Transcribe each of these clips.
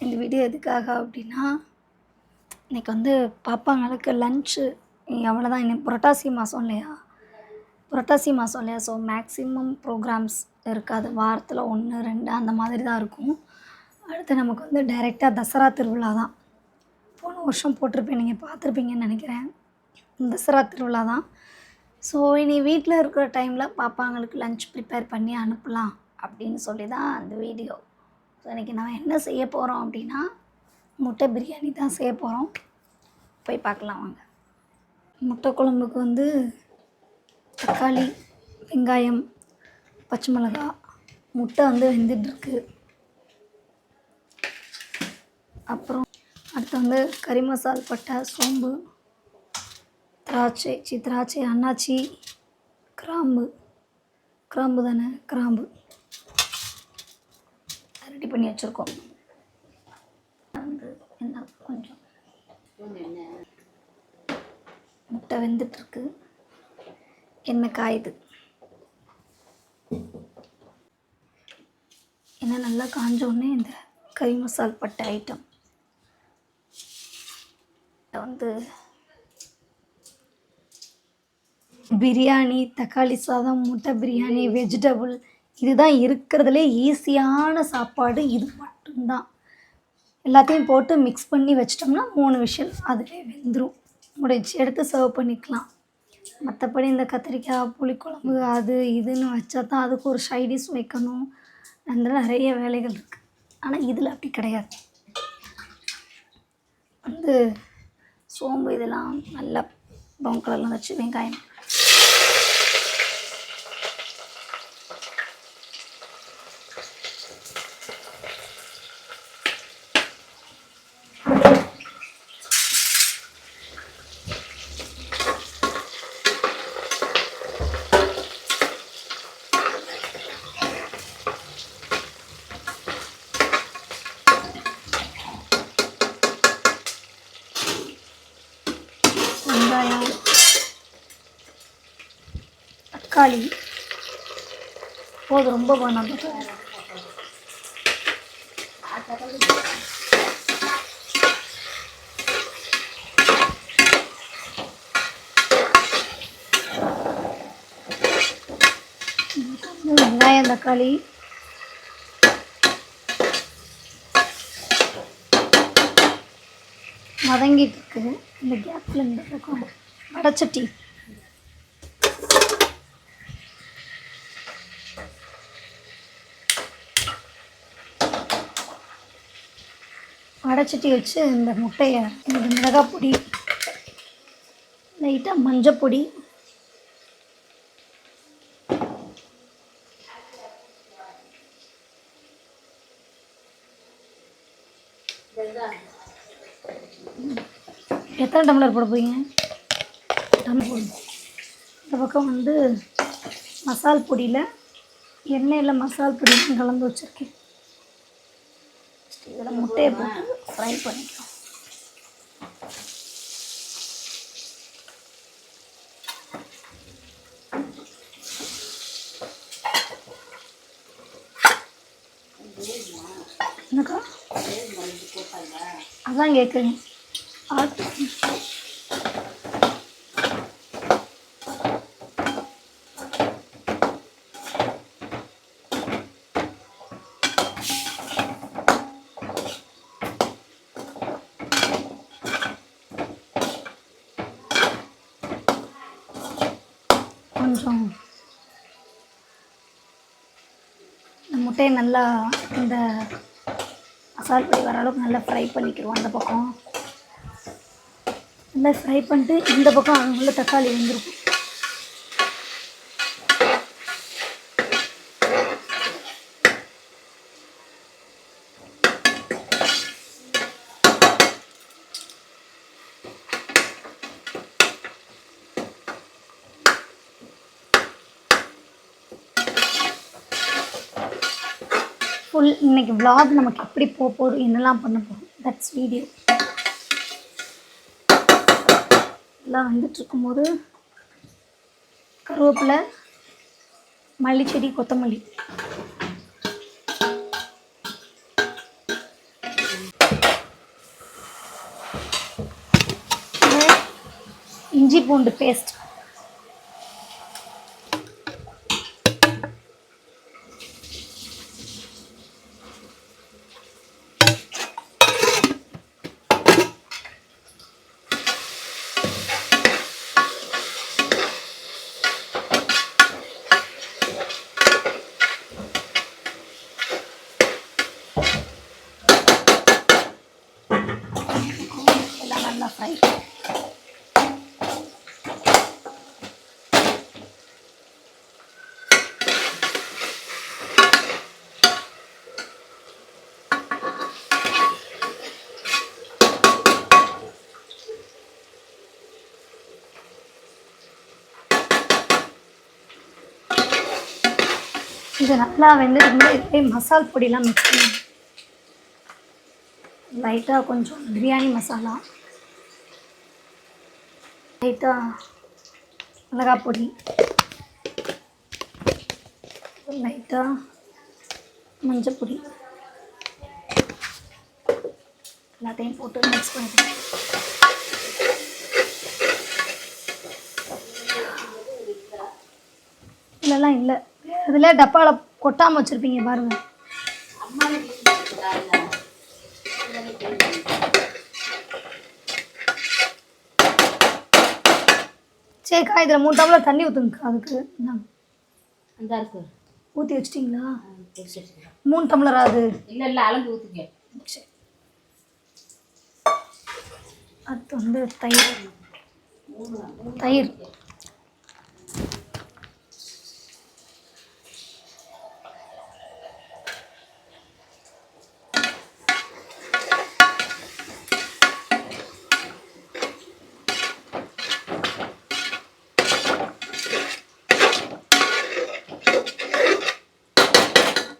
இந்த வீடியோ எதுக்காக அப்படின்னா, இன்றைக்கி வந்து பாப்பாங்களுக்கு லன்ச்சு அவ்வளோதான். இன்னைக்கு புரட்டாசி மாதம் இல்லையா, ஸோ மேக்ஸிமம் ப்ரோக்ராம்ஸ் இருக்காது. வாரத்தில் 1, 2 அந்த மாதிரி தான் இருக்கும். அடுத்து நமக்கு வந்து டைரெக்டாக தசரா திருவிழா தான். போன வருஷம் போட்டிருப்பேன், நீங்கள் பார்த்துருப்பீங்கன்னு நினைக்கிறேன். தசரா திருவிழா தான். ஸோ இனி வீட்டில் இருக்கிற டைமில் பாப்பாங்களுக்கு லன்ச் ப்ரிப்பேர் பண்ணி அனுப்பலாம் அப்படின்னு சொல்லி தான் அந்த வீடியோ. ஸோ இன்றைக்கி நம்ம என்ன செய்ய போகிறோம் அப்படின்னா, முட்டை பிரியாணி தான் செய்ய போகிறோம். போய் பார்க்கலாம் வாங்க. முட்டை குழம்புக்கு வந்து தக்காளி, வெங்காயம், பச்சை மிளகா, முட்டை வந்து வெந்துட்டுருக்கு. அப்புறம் அடுத்து வந்து கறி மசால், பட்டை, சோம்பு, திராட்சை, அன்னாச்சி, கிராம்பு தானே, கிராம்பு ரெடி பண்ணி வச்சுருக்கோம். வந்து என்ன கொஞ்சம் முட்டை வெந்துட்டுருக்கு, எண்ணெய் காயுது. எண்ணெய் நல்லா காஞ்சோடனே இந்த கறி மசால் பட்டை ஐட்டம் வந்து பிரியாணி, தக்காளி சாதம், முட்டை பிரியாணி, வெஜிடபிள், இதுதான் இருக்கிறதுலே ஈஸியான சாப்பாடு. இது மட்டும்தான். எல்லாத்தையும் போட்டு மிக்ஸ் பண்ணி வச்சிட்டோம்னா 3 விசில் அதிலே வெந்துடும், முடிச்சு எடுத்து சர்வ் பண்ணிக்கலாம். மற்றபடி இந்த கத்திரிக்காய், புளிக்குழம்பு அது இதுன்னு வச்சா தான் அதுக்கு ஒரு சைடிஷ் வைக்கணும். அதில் நிறைய வேலைகள் இருக்குது. ஆனால் இதில் அப்படி கிடையாது. வந்து சோம்பு இதெல்லாம் நல்லா ப்ரௌன் கலரில் வச்சு, வெங்காயம் தக்காளி போது, ரொம்ப வேணாம். வெங்காயம், தக்காளி வதங்கிட்டு இருக்குது. இந்த கேப்பில் இந்த பக்கம் வடச்சட்டி வச்சு இந்த முட்டையை, இந்த மிளகாய் பொடி, லைட்டாக மஞ்சள் பொடி, எத்தனை டம்ளர் போட போகிறீங்க? டம்ளர் போடுங்க. இந்த பக்கம் வந்து மசால் பொடியில், எண்ணெயில் மசால் பொடியும் கலந்து வச்சுருக்கேன். இதில் முட்டையை போட்டு ஃப்ரை பண்ணிக்கலாம். என்னக்கா அதான் கேட்குறேன். கொஞ்சம் இந்த முட்டையை நல்லா இந்த மசால் பொடி வர அளவுக்கு நல்லா ஃப்ரை பண்ணிக்கிடுவோம். அந்த பக்கம் நல்லா ஃப்ரை பண்ணிட்டு இந்த பக்கம் அதுக்குள்ளே தக்காளி வெந்திருக்கும். ஃபுல் இன்றைக்கி vlog நமக்கு எப்படி போகுது, என்னெல்லாம் பண்ண போகிறோம், தட்ஸ் வீடியோ. எல்லாம் வந்துட்டுருக்கும்போது கருவேப்பிலை, மல்லிச்செடி, கொத்தமல்லி இஞ்சி பூண்டு பேஸ்ட். எல்லாம் நல்லா ஃப்ரை. இது நல்லா வெந்ததுக்கு இதுலேயே மசால் பொடியெலாம் மிக்ஸ் பண்ணி லைட்டாக கொஞ்சம் பிரியாணி மசாலா, லைட்டாக மிளகாய் பொடி, லைட்டாக மஞ்சள் பொடி எல்லாத்தையும் போட்டு மிக்ஸ் பண்ணிக்கலாம். இல்லைலாம் இல்லை, இதில் டப்பாவில் கொட்டாமல் வச்சுருப்பீங்க பாருங்கள். சரிக்கா, இதில் 3 டம்ளர் தண்ணி ஊற்றுங்கக்கா. அதுக்கு என்ன ஊற்றி வச்சிட்டிங்களா? 3 டம்ளர் ஆகுது. இல்லை அளந்து ஊற்றுங்க. சரி, அடுத்து வந்து தயிர். தயிர்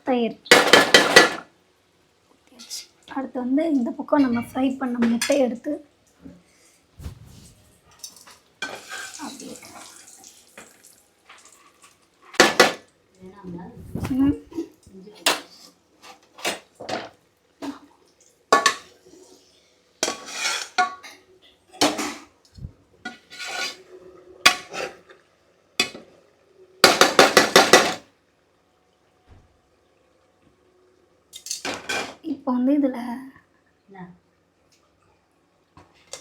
தயிர். அடுத்து வந்து இந்த பக்கம் நம்ம ஃப்ரை பண்ண முட்டையை எடுத்து அப்படியே இப்போ வந்து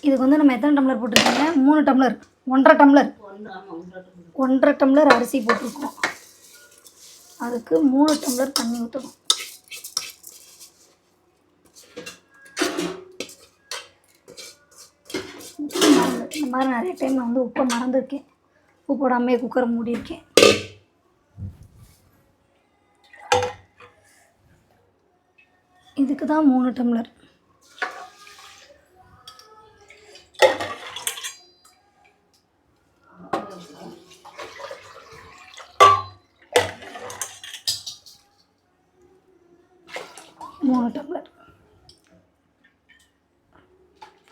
இதுக்கு வந்து நம்ம எத்தனை டம்ளர் போட்டிருக்கீங்க? 3 டம்ளர், 1.5 டம்ளர், 1.5 டம்ளர் அரிசி போட்டிருக்கோம். அதுக்கு 3 டம்ளர் தண்ணி ஊற்றணும். இந்த மாதிரி நிறைய டைம் நான் வந்து உப்பை மறந்துருக்கேன். உப்பு போடாமல் குக்கரை மூடியிருக்கேன். இதுக்கு தான் 3 டம்ளர்.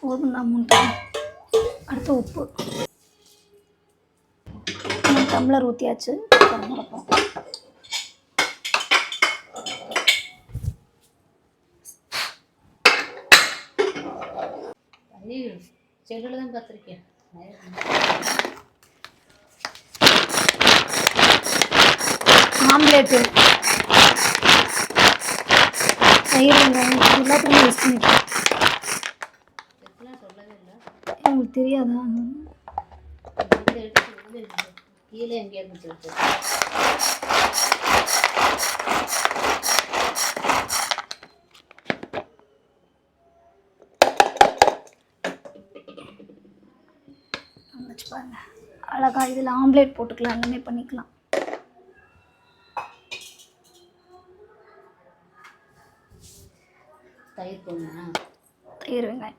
போதும் தான் 3 டம்ளர். அடுத்து உப்பு 3 டம்ளர் ஊற்றியாச்சு. முடப்போம். செல்லில் தான் பார்த்துருக்கேன். ஆம்லேட்டு, தயிர், வெங்காயம் எல்லாத்தையுமே யூஸ் பண்ணிக்கலாம். சொல்லவே இல்லை, உங்களுக்கு தெரியாதா? கீழே எங்கேயாவது சொல்லிட்டு பாருங்க. அழகா இதில் ஆம்லேட் போட்டுக்கலாம், எல்லாமே பண்ணிக்கலாம். தயிர் போடணுமா? தயிர், வெங்காயம்.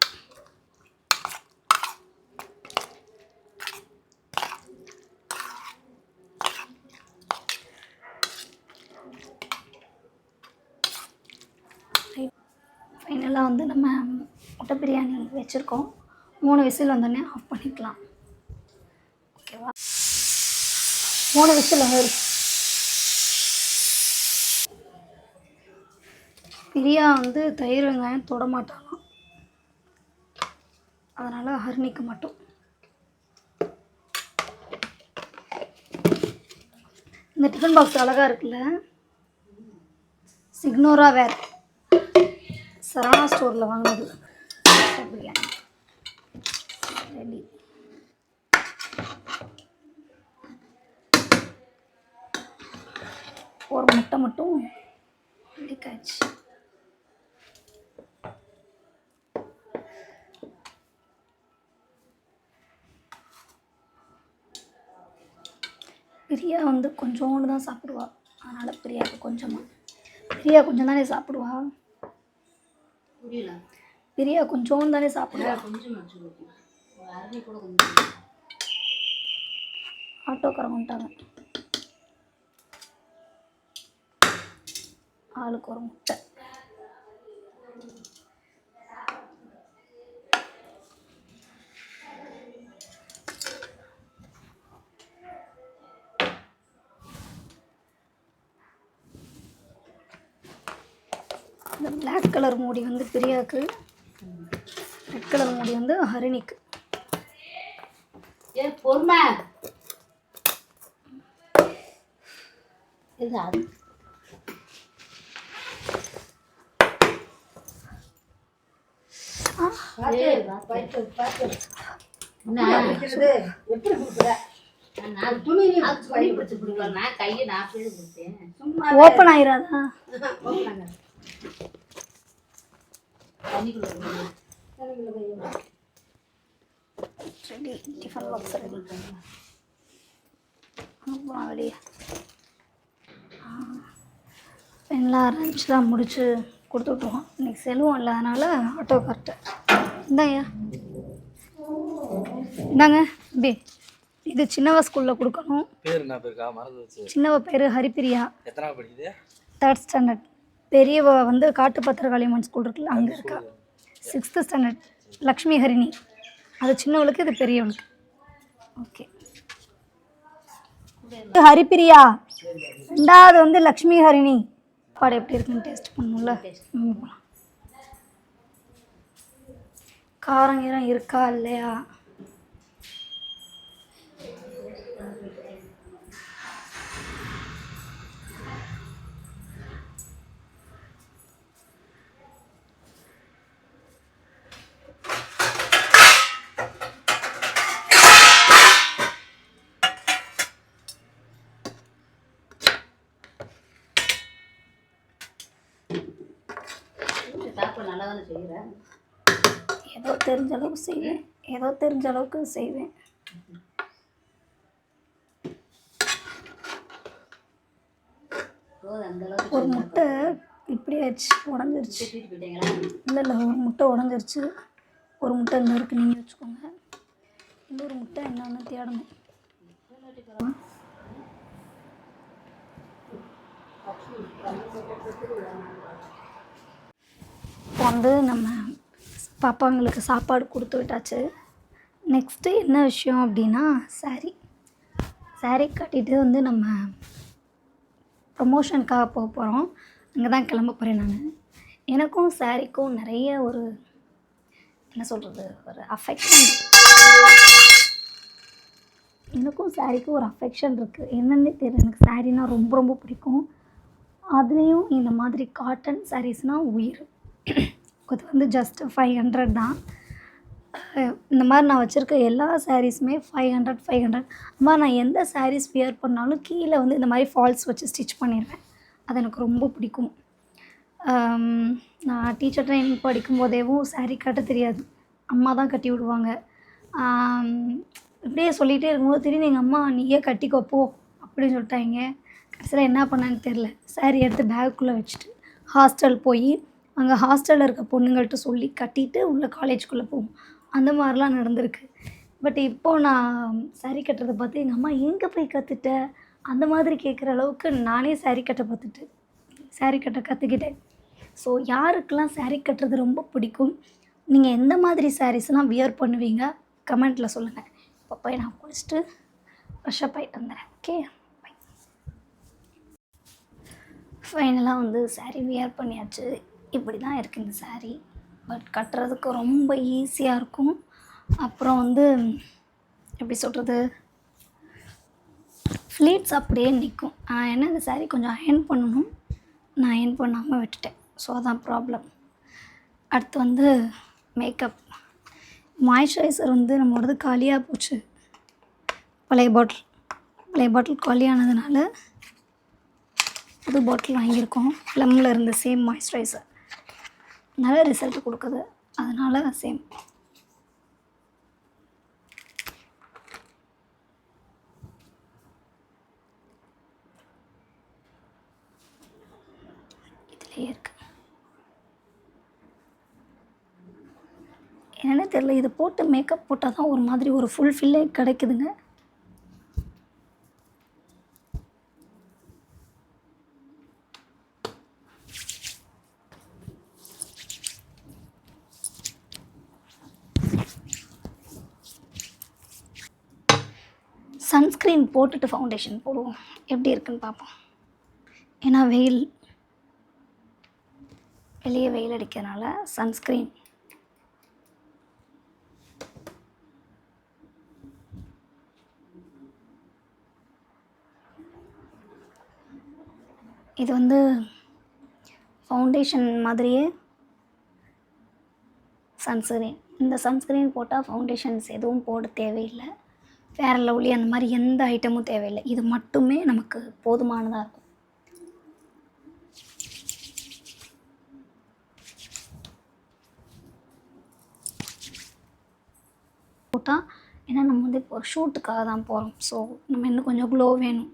ஃபைனலாக வந்து நம்ம முட்டை பிரியாணி வச்சுருக்கோம். 3 விசில் வந்தோடனே ஆஃப் பண்ணிக்கலாம். ஓகேவா? 3 விசில் வந்து பிரியா வந்து தயிர் வெங்காயம் தொட மாட்டாங்க, அதனால் ஹரிணிக்கு மட்டும். இந்த டிஃபன் பாக்ஸ் அழகாக இருக்குல்ல, சிக்னோரா வேர் சரவணா ஸ்டோரில் வாங்கினது. பிரியாணி ரெடி. ஒரு முட்டை மட்டும் காய்ச்சி பிரியா வந்து கொஞ்சோண்டு தான் சாப்பிடுவா, அதனால் பிரியாவுக்கு கொஞ்சமாக. பிரியா கொஞ்சம் தானே சாப்பிடுவா, புரியல. பிரியா கொஞ்சோண்டு தானே சாப்பிடுவா. கொஞ்சம் அரை கூட கொஞ்சம். ஆட்டோக்காரங்க வந்துட்டாங்க. ஆளுக்கு ஒரு முட்டை. இந்த பிளாக் கலர் மூடி வந்து பிரியாவுக்கு, ரெட் கலர் மூடி வந்து ஹரிணிக்கு. ஏ பொறுமை இது அது ஓப்பன் ஆயிராதா? Ready, tiffin box ready. அப்புறம் வெளியே எல்லாம் லஞ்ச்லாம் முடிச்சு கொடுத்து விட்ருவோம். இன்றைக்கி செலவும் இல்லாதனால ஆட்டோ கரெக்டு. இந்தாங்கய்யா, இந்தாங்க பி. இது சின்னவ ஸ்கூலில் கொடுக்கணும். பேர் என்ன பேருக்கா மறந்துச்சு? சின்னவ பேர் ஹரிப்பிரியா, எத்தனாவது படிக்குது? 3rd standard. பெரியவ வந்து காட்டு பத்திரகாளியம்மன் ஸ்கூல் இருக்குல்ல, அங்கே இருக்கா. 6th standard Lakshmi Harini. அது சின்னவளுக்கு, இது பெரியவளுக்கு. ஓகே. ஹரிப்பிரியா, 2வது வந்து லக்ஷ்மி ஹரிணி. பாடு எப்படி இருக்குன்னு டேஸ்ட் பண்ணணும்ல. காரம் கீரம் இருக்கா இல்லையா? நல்லா தானே செய்கிறேன். ஏதோ தெரிஞ்ச அளவுக்கு செய்வேன், ஏதோ தெரிஞ்ச அளவுக்கு செய்வேன். ஒரு முட்டை இப்படி ஆயிடுச்சு, உடஞ்சிருச்சு. இல்லை இல்லை, ஒரு முட்டை உடஞ்சிருச்சு. ஒரு முட்டை இந்த இருக்குது, நீங்கள் வச்சுக்கோங்க. இன்னொரு முட்டை என்னன்னு தேடணும். இப்போ வந்து நம்ம பாப்பாங்களுக்கு சாப்பாடு கொடுத்து விட்டாச்சு. நெக்ஸ்ட்டு என்ன விஷயம் அப்படின்னா, சாரீ கட்டிட்டு வந்து நம்ம ப்ரமோஷனுக்காக போக போகிறோம். அங்கே தான் கிளம்ப போகிறேன் நான். எனக்கும் சாரீக்கும் நிறைய ஒரு என்ன சொல்கிறது, ஒரு அஃபெக்ஷன். எனக்கும் சாரீக்கும் ஒரு அஃபெக்ஷன் இருக்குது. என்னென்னே தெரியல, எனக்கு சாரீனா ரொம்ப ரொம்ப பிடிக்கும். அதுலேயும் இந்த மாதிரி காட்டன் சாரீஸ்னால் உயிர். அது வந்து ஜஸ்ட் 500 தான். இந்த மாதிரி நான் வச்சுருக்க எல்லா சாரீஸுமே 500. அம்மா, நான் எந்த சாரீஸ் வியர் பண்ணாலும் கீழே வந்து இந்த மாதிரி ஃபால்ஸ் வச்சு ஸ்டிச் பண்ணிடுவேன். அது எனக்கு ரொம்ப பிடிக்கும். நான் டீச்சர் ட்ரைனிங் படிக்கும்போதேவும் சாரீ கட்ட தெரியாது, அம்மா தான் கட்டி விடுவாங்க. இப்படியே சொல்லிகிட்டே இருக்கும்போது திடீர்னு எங்கள் அம்மா நீயே கட்டிக்கோப்போ அப்படின்னு சொல்லிட்டாங்க. கடைசியில் என்ன பண்ணான்னு தெரில, சாரீ எடுத்து பேக்குள்ளே வச்சுட்டு ஹாஸ்டல் போய் அங்கே ஹாஸ்டலில் இருக்க பொண்ணுங்கள்கிட்ட சொல்லி கட்டிட்டு உள்ளே காலேஜுக்குள்ளே போவோம். அந்த மாதிரிலாம் நடந்திருக்கு. பட் இப்போது நான் சாரீ கட்டுறதை பார்த்து எங்கள் அம்மா எங்கே போய் கற்றுட்ட அந்த மாதிரி கேட்குற அளவுக்கு நானே சாரீ கட்ட கற்றுக்கிட்டேன். ஸோ யாருக்கெல்லாம் சாரீ கட்டுறது ரொம்ப பிடிக்கும், நீங்கள் எந்த மாதிரி சாரீஸ்லாம் வியர் பண்ணுவீங்க கமெண்ட்டில் சொல்லுங்கள். இப்போ போய் நான் குளிச்சுட்டு ஃப்ரெஷ்ஷப் ஆகிட்டு வந்துடுறேன். Okay, bye. ஃபைனலாக வந்து சாரீ வியர் பண்ணியாச்சு. இப்படி தான் இருக்குது இந்த சாரீ. பட் கட்டுறதுக்கு ரொம்ப ஈஸியாக இருக்கும். அப்புறம் வந்து எப்படி சொல்கிறது, ஃப்ளீட்ஸ் அப்படியே நிற்கும். ஏன்னா இந்த சாரீ கொஞ்சம் அயர்ன் பண்ணணும், நான் அயர்ன் பண்ணாமல் விட்டுட்டேன். ஸோ அதான் ப்ராப்ளம். அடுத்து வந்து மேக்கப். மாய்ஸ்சரைசர் வந்து நம்மளோடது காலியாக போச்சு. பழைய பாட்டில் காலியானதுனால புது பாட்டில் வாங்கியிருக்கோம். ப்ளம்மில் இருந்த சேம் மாய்ஸ்சரைசர் நல்ல ரிசல்ட் கொடுக்குது, அதனால் சேம். இதுலேயே இருக்கு. என்னென்னு தெரியல, இது போட்டு மேக்கப் போட்டால் தான் ஒரு மாதிரி ஒரு ஃபுல்ஃபில்லே கிடைக்குதுங்க. சன்ஸ்க்ரீன் போட்டுட்டு ஃபவுண்டேஷன் போடுவோம், எப்படி இருக்குன்னு பார்ப்போம். ஏன்னா வெளியே வெயில் அடிக்கிறதுனால சன்ஸ்க்ரீன். இது வந்து ஃபவுண்டேஷன் மாதிரியே சன்ஸ்க்ரீன். இந்த சன்ஸ்க்ரீன் போட்டால் ஃபவுண்டேஷன்ஸ் எதுவும் போட தேவையில்லை, ஃபேர் அண்ட் லவ்லி அந்த மாதிரி எந்த ஐட்டமும் தேவையில்லை. இது மட்டுமே நமக்கு போதுமானதாக இருக்கும். போட்டால் ஏன்னா நம்ம வந்து இப்போ ஒரு ஷூட்டுக்காக தான் போகிறோம், ஸோ நம்ம இன்னும் கொஞ்சம் க்ளோ வேணும்.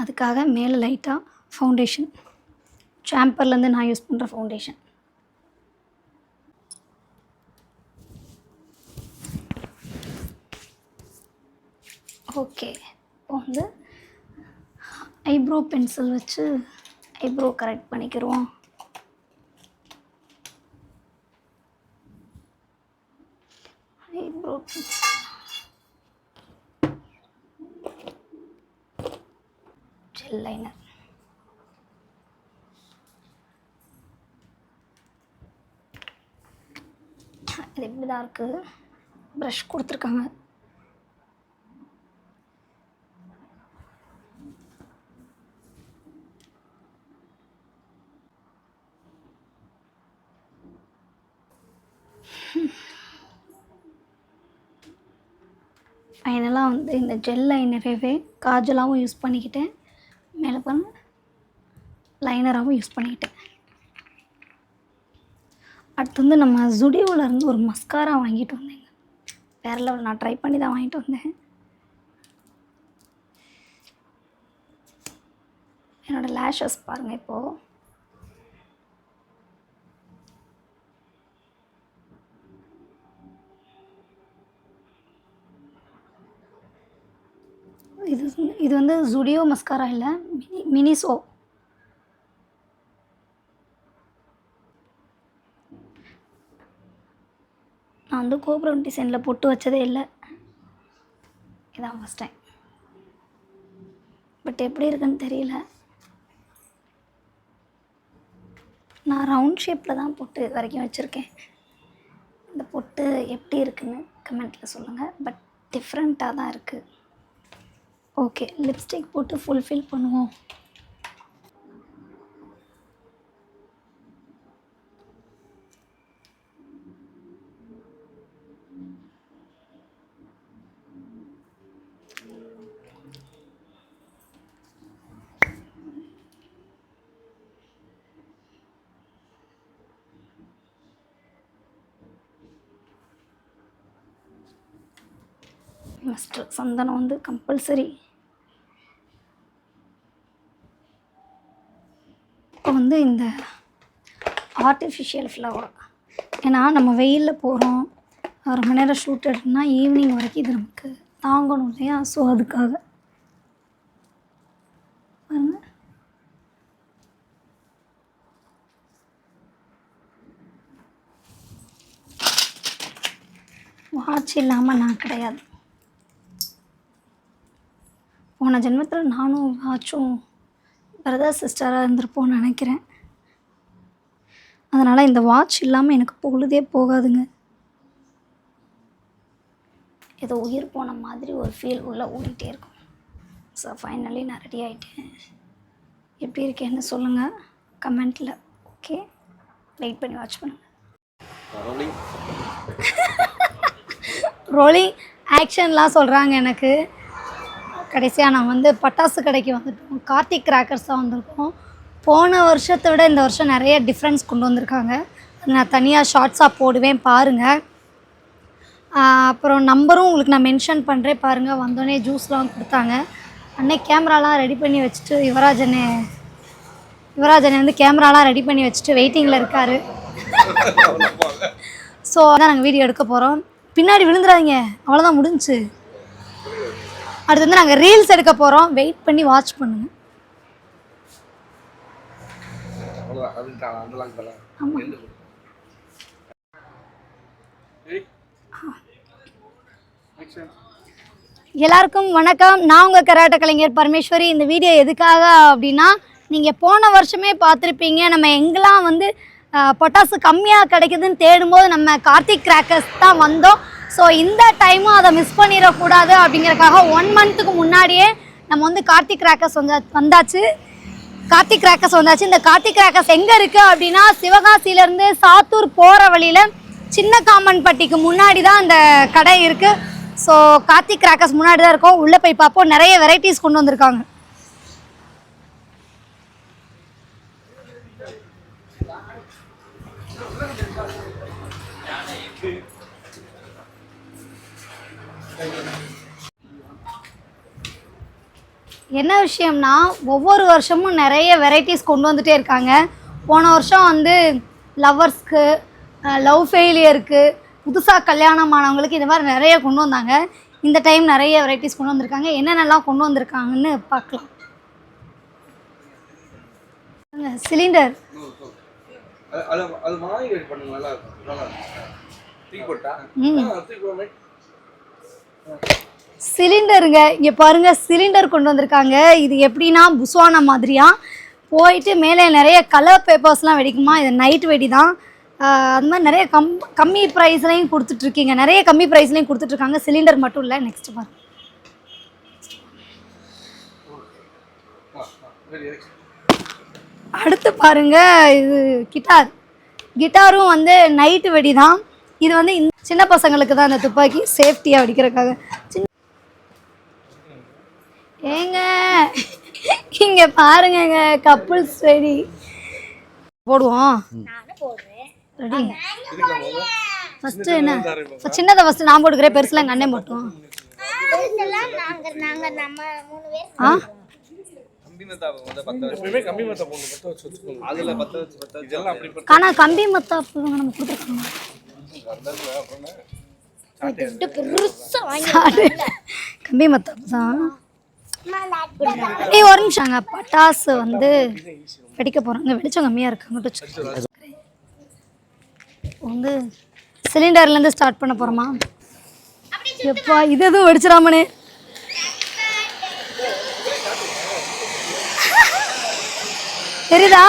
அதுக்காக மேலே லைட்டாக ஃபவுண்டேஷன், சாம்பர்லேருந்து நான் யூஸ் பண்ணுற ஃபவுண்டேஷன். ஓகே, இப்போ வந்து ஐப்ரோ பென்சில் வச்சு ஐப்ரோ கரெக்ட் பண்ணிக்கிடுவோம். Eyebrow gel liner. இது இப்படி தான் இருக்குது. ப்ரஷ் கொடுத்துருக்காங்க. ஃபைனலாக வந்து இந்த ஜெல் லைனரவே காஜலாகவும் யூஸ் பண்ணிக்கிட்டேன், மேலே பண்ண லைனராகவும் யூஸ் பண்ணிக்கிட்டேன். அடுத்து வந்து நம்ம ஜுடியோவிலேருந்து ஒரு மஸ்காரா வாங்கிட்டு வந்தேங்க. வேறு லெவல், நான் ட்ரை பண்ணி தான் வாங்கிட்டு வந்தேன். என்னோடய லேஷஸ் பாருங்கள். இப்போது இது வந்து ஜுடியோ மஸ்காரா இல்லை, மினிசோ. நான் வந்து கோபுரம் டிசைனில் பொட்டு வச்சதே இல்லை, இதான் ஃபஸ்ட் டைம். பட் எப்படி இருக்குன்னு தெரியல. நான் ரவுண்ட் ஷேப்பில் தான் பொட்டு இது வரைக்கும் வச்சுருக்கேன். இந்த பொட்டு எப்படி இருக்குன்னு கமெண்ட்டில் சொல்லுங்கள். பட் டிஃப்ரெண்ட்டாக தான் இருக்குது. ஓகே, லிப்ஸ்டிக் போட்டு ஃபுல்ஃபில் பண்ணுவோம். மஸ்ட் சந்தனம் வந்து கம்பல்சரி. இப்போ வந்து இந்த ஆர்டிஃபிஷியல் ஃப்ளவர், ஏன்னா நம்ம வெயிலில் போகிறோம், ரொம்ப நேரம் ஷூட் எடுத்தோம்னா ஈவினிங் வரைக்கும் இது நமக்கு தாங்கணும் இல்லையா? ஸோ அதுக்காக பாருங்க. வாட்ச் இல்லாமல் நான் கிடையாது. போன ஜென்மத்தில் நானும் வாட்சும் பிரதர் சிஸ்டராக இருந்திருப்போன்னு நினைக்கிறேன். அதனால் இந்த வாட்ச் இல்லாமல் எனக்கு பொழுதே போகாதுங்க. ஏதோ உயிர் போன மாதிரி ஒரு ஃபீல் உள்ளே ஓடிட்டே இருக்கும். ஸோ ஃபைனலி நான் ரெடி ஆகிட்டேன். எப்படி இருக்கேன்னு சொல்லுங்கள் கமெண்ட்டில். ஓகே, வெயிட் பண்ணி வாட்ச் பண்ணுங்கள். ரோலிங் ஆக்ஷன்லாம் சொல்கிறாங்க எனக்கு. கடைசியாக நான் வந்து பட்டாசு கடைக்கு வந்துட்டோம். கார்த்திக் கிராக்கர்ஸ் தான் வந்திருக்கோம். போன வருஷத்தை விட இந்த வருஷம் நிறைய டிஃப்ரென்ஸ் கொண்டு வந்திருக்காங்க. நான் தனியாக ஷார்ட்ஸாக போடுவேன் பாருங்கள். அப்புறம் நம்பரும் உங்களுக்கு நான் மென்ஷன் பண்ணுறேன் பாருங்கள். வந்தோடனே ஜூஸ்லாம் கொடுத்தாங்க. அன்னைக்கு கேமராலாம் ரெடி பண்ணி வச்சுட்டு யுவராஜனை வந்து கேமராலாம் ரெடி பண்ணி வச்சுட்டு வெயிட்டிங்கில் இருக்கார். ஸோ அதான் நாங்கள் வீடியோ எடுக்க போகிறோம். பின்னாடி விழுந்துடாதீங்க, அவ்வளோதான் முடிஞ்சுச்சு. அடுத்து வந்து நாங்கள் ரீல்ஸ் எடுக்க போகிறோம். வெயிட் பண்ணி வாட்ச் பண்ணுங்கள். ஆமாம், எல்லாருக்கும் வணக்கம். நான் உங்கள் கராட்டே கலைஞர் பரமேஸ்வரி. இந்த வீடியோ எதுக்காக அப்படின்னா, நீங்கள் போன வருஷமே பார்த்துருப்பீங்க, நம்ம எங்கெல்லாம் வந்து பொட்டாசு கம்மியாக கிடைக்குதுன்னு தேடும்போது நம்ம கார்த்திக் கிராக்கர்ஸ் தான் வந்தோம். ஸோ இந்த டைமும் அதை மிஸ் பண்ணிடக்கூடாது அப்படிங்கிறதுக்காக 1 மந்த்துக்கு முன்னாடியே நம்ம வந்து கார்த்திக் கிராக்கர்ஸ் வந்தாச்சு. இந்த கார்த்திக் கிராக்கர்ஸ் எங்கே இருக்குது அப்படின்னா, சிவகாசியிலேருந்து சாத்தூர் போகிற வழியில் சின்ன காமன்பட்டிக்கு முன்னாடி தான் அந்த கடை இருக்குது. ஸோ கார்த்திக் கிராக்கர்ஸ் முன்னாடி தான் இருக்கும். உள்ளே போய் பார்ப்போம். நிறைய வெரைட்டிஸ் கொண்டு வந்திருக்காங்க. என்ன விஷயம்னா, ஒவ்வொரு வருஷமும் நிறைய வெரைட்டிஸ் கொண்டு வந்துகிட்டே இருக்காங்க. போன வருஷம் வந்து லவ்வர்ஸ்க்கு, லவ் ஃபெயிலியருக்கு, புதுசாக கல்யாணமானவங்களுக்கு இந்த மாதிரி நிறைய கொண்டு வந்தாங்க. இந்த டைம் நிறைய வெரைட்டிஸ் கொண்டு வந்திருக்காங்க. என்னென்னலாம் கொண்டு வந்திருக்காங்கன்னு பார்க்கலாம். சிலிண்டர் சிலிண்டருங்க, இங்கே பாருங்கள், சிலிண்டர் கொண்டு வந்திருக்காங்க. இது எப்படின்னா புஸ்வானா மாதிரியா போயிட்டு மேலே நிறைய கலர் பேப்பர்ஸ்லாம் வெடிக்குமா. இது நைட் வெடி தான். அது மாதிரி நிறைய கம்மி ப்ரைஸ்லையும் கொடுத்துட்ருக்கீங்க. நிறைய கம்மி ப்ரைஸ்லையும் கொடுத்துட்ருக்காங்க. சிலிண்டர் மட்டும் இல்லை. நெக்ஸ்ட் பாருங்க. அடுத்து பாருங்க, இது கிட்டாரும் வந்து நைட்டு வெடி தான். இது வந்து சின்ன பசங்களுக்கு தான் இந்த துப்பாக்கி சேஃப்டியாக வெடிக்கிறதுக்காக. ஏங்க இங்கே பாருங்க, கப்புள்ஸ் வெடி போடுவோம். ரெடி? ஃபஸ்ட்டு என்ன, சின்னதை ஃபஸ்ட்டு நான் போட்டுக்கிறேன், பெருசுலாம் எங்கள் அண்ணன் போட்டோம். ஆனால் கம்பி மத்தாப்பு நம்ம கொடுத்துருக்கோம். கம்பி மத்தாப்பு தான். ஒரு நிமிஷங்க, பட்டாசு வந்து வெடிக்க போகிறாங்க. வெளிச்சம் கம்மியாக இருக்காங்க. வந்து சிலிண்டர்லேருந்து ஸ்டார்ட் பண்ண போகிறோமா? எப்பா இது எதுவும் வெடிச்சிடாமனே. தெரியுதா?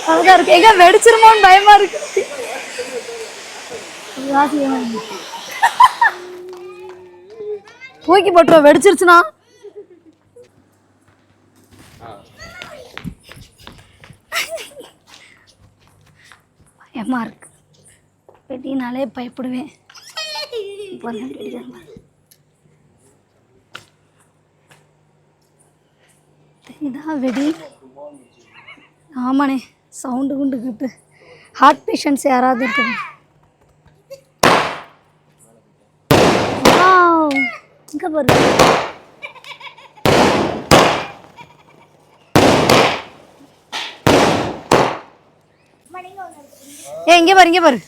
அதுதான் இருக்கு. எங்க வெடிச்சிருமோன்னு பயமா இருக்கு. தூக்கி போட்டுருவோம் வெடிச்சிருச்சுன்னா. பயமா இருக்கு. வெடினாலே பயப்படுவேன். தெரியுதா வெடி? ஆமாண்ணே, சவுண்டு குண்டுக்கிட்டு ஹார்ட் பேஷண்ட்ஸ் யாராவது இருக்குது. இங்கே பாருங்க. இங்கே பாரு, இங்கே பாரு.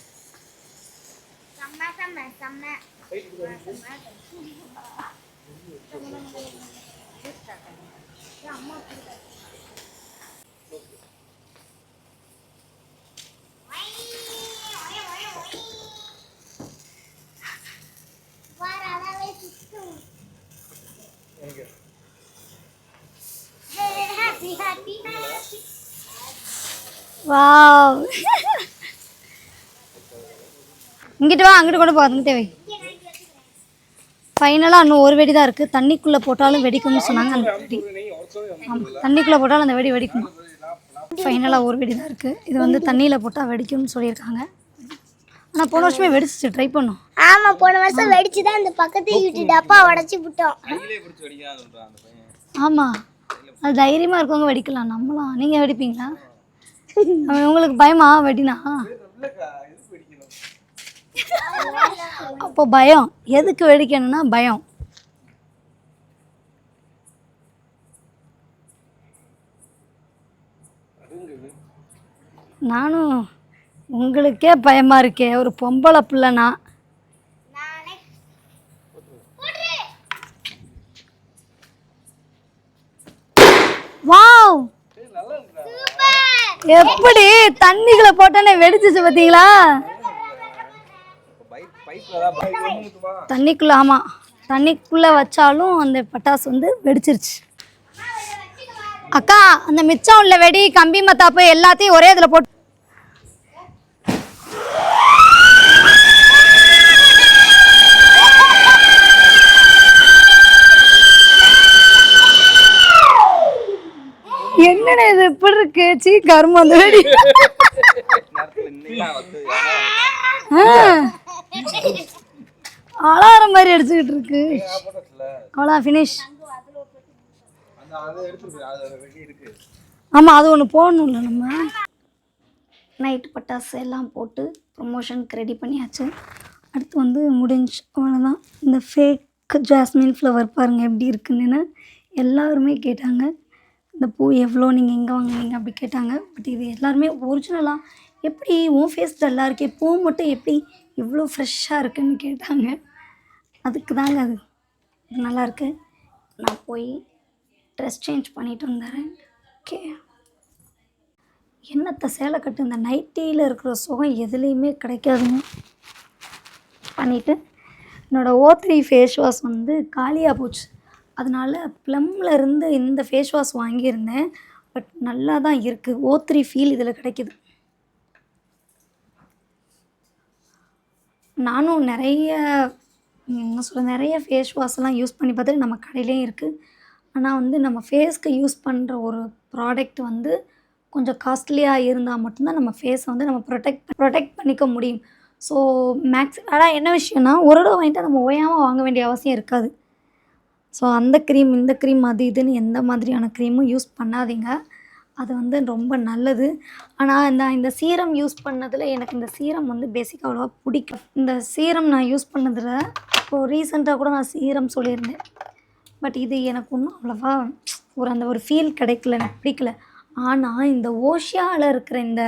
வாவ். இங்கிட்டு வா, அங்கிட்டு கொண்டு போ, அங்கிட்டே வை. ஃபைனலாக இன்னும் ஒரு வெடி தான் இருக்குது. தண்ணிக்குள்ளே போட்டாலும் வெடிக்கும்னு சொன்னாங்க. அந்த வெடி ஆமாம், தண்ணிக்குள்ளே போட்டாலும் அந்த வெடி வெடிக்குமா. ஃபைனலாக ஒரு வெடி தான் இருக்குது. இது வந்து தண்ணியில் போட்டால் வெடிக்கும்னு சொல்லியிருக்காங்க. ஆனால் போன வருஷமே வெடிச்சிச்சு, ட்ரை பண்ணோம். ஆமாம், போன வருஷம் வெடிச்சு தான் இந்த பக்கத்து வீட்டு டப்பா உடச்சி விட்டோம். ஆமாம், அது தைரியமாக இருக்கவங்க வெடிக்கலாம், நம்மளாம். நீங்கள் வெடிப்பீங்களா? உங்களுக்கு பயமா வெடினா? அப்போ பயம். எதுக்கு வெடிக்கணும்னா பயம். நானும் உங்களுக்கே பயமா இருக்கே, ஒரு பொம்பளை பிள்ளைனா. வாவ், எப்படி தண்ணிக்குள்ள போட்டோன்னே வெடிச்சிச்சு பார்த்தீங்களா? தண்ணிக்குள்ள, ஆமாம், தண்ணிக்குள்ளே வச்சாலும் அந்த பட்டாசு வந்து வெடிச்சிருச்சு. அக்கா, அந்த மிச்சம் உள்ள வெடி, கம்பி மத்தாப்பு எல்லாத்தையும் ஒரே இதில் போட்டு என்னடா இது இப்படி இருக்கு? சீ கரும்பு அந்த வெடி. அலார மாதிரி அடிச்சுக்கிட்டு இருக்கு. அவ்வளோ ஃபினிஷ். ஆமாம், அது ஒன்று போடணும்ல நம்ம. நைட்டு பட்டாசு எல்லாம் போட்டு ப்ரொமோஷனுக்கு ரெடி பண்ணியாச்சு. அடுத்து வந்து முடிஞ்சு, அவ்வளோதான். இந்த ஃபேக் ஜாஸ்மின் ஃப்ளவர் பாருங்கள் எப்படி இருக்குன்னு எல்லாருமே கேட்டாங்க. இந்த பூ எவ்வளோ, நீங்கள் எங்கே வாங்குவீங்க அப்படி கேட்டாங்க. பட் இது எல்லாருமே ஒரிஜினலாக எப்படி உன் ஃபேஸ் டல்லாக இருக்கே, பூ மட்டும் எப்படி இவ்வளோ ஃப்ரெஷ்ஷாக இருக்குன்னு கேட்டாங்க. அதுக்கு தாங்க அது நல்லாயிருக்கு. நான் போய் ட்ரெஸ் சேஞ்ச் பண்ணிட்டு வந்துடுறேன். ஓகே, என்னத்தை சேலை கட்டு, இந்த நைட்டியில் இருக்கிற சுகம் எதுலேயுமே கிடைக்காதுங்க. பண்ணிவிட்டு என்னோடய O3 ஃபேஸ் வாஷ் வந்து காலியாக போச்சு. அதனால் ப்ளம்மில் இருந்து இந்த ஃபேஸ் வாஷ் வாங்கியிருந்தேன். பட் நல்லா தான் இருக்குது. O3 ஃபீல் இதில் கிடைக்கிது. நானும் நிறைய என்ன சொல்ல, நிறைய ஃபேஸ் வாஷ்லாம் யூஸ் பண்ணி பார்த்துட்டு நம்ம கடையிலேயும் இருக்குது. ஆனால் வந்து நம்ம ஃபேஸ்க்கு யூஸ் பண்ணுற ஒரு ப்ராடக்ட் வந்து கொஞ்சம் காஸ்ட்லியாக இருந்தால் மட்டும்தான் நம்ம ஃபேஸை வந்து நம்ம ப்ரொடெக்ட் பண்ணிக்க முடியும். ஸோ ஆனால் என்ன விஷயம்னா, ஒரு தடவை வாங்கிட்டால் நம்ம ஓயாமல் வாங்க வேண்டிய அவசியம் இருக்காது. ஸோ அந்த க்ரீம், இந்த க்ரீம், அது இதுன்னு எந்த மாதிரியான க்ரீமும் யூஸ் பண்ணாதீங்க. அது வந்து ரொம்ப நல்லது. ஆனால் இந்த சீரம் யூஸ் பண்ணதில் எனக்கு இந்த சீரம் வந்து பேசிக்காக அவ்வளோவா பிடிக்கும். இந்த சீரம் நான் யூஸ் பண்ணதில் இப்போது ரீசெண்டாக கூட நான் சீரம் சொல்லியிருந்தேன். பட் இது எனக்கு ஒன்றும் அவ்வளோவா அந்த ஒரு ஃபீல் கிடைக்கல, எனக்கு பிடிக்கல. ஆனால் இந்த ஓஷியாவில் இருக்கிற இந்த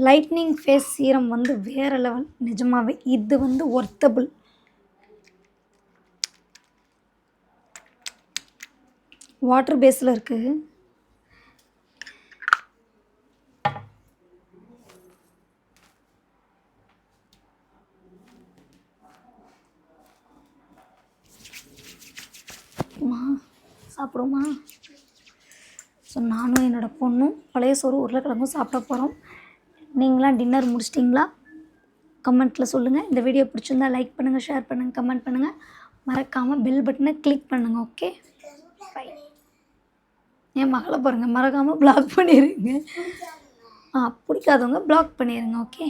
லைட்னிங் ஃபேஸ் சீரம் வந்து வேறு லெவல். நிஜமாகவே இது வந்து ஒர்த்தபிள். வாட்டர் பேஸில் இருக்குது. சாப்பிடுவோமா? ஸோ நானும் என்னோடய பொண்ணும் பழைய சோறு உருளைக்கிழங்கும் சாப்பிட போகிறோம். நீங்களாம் டின்னர் முடிச்சிட்டிங்களா? கமெண்ட்டில் சொல்லுங்கள். இந்த வீடியோ பிடிச்சிருந்தா லைக் பண்ணுங்கள், ஷேர் பண்ணுங்கள், கமெண்ட் பண்ணுங்கள். மறக்காமல் பெல் பட்டனை கிளிக் பண்ணுங்கள். Okay, by. என் மகளை பாருங்கள், மறக்காமல் பிளாக் பண்ணிடுங்க. பிடிக்காதவங்க பிளாக் பண்ணிடுங்க. ஓகே.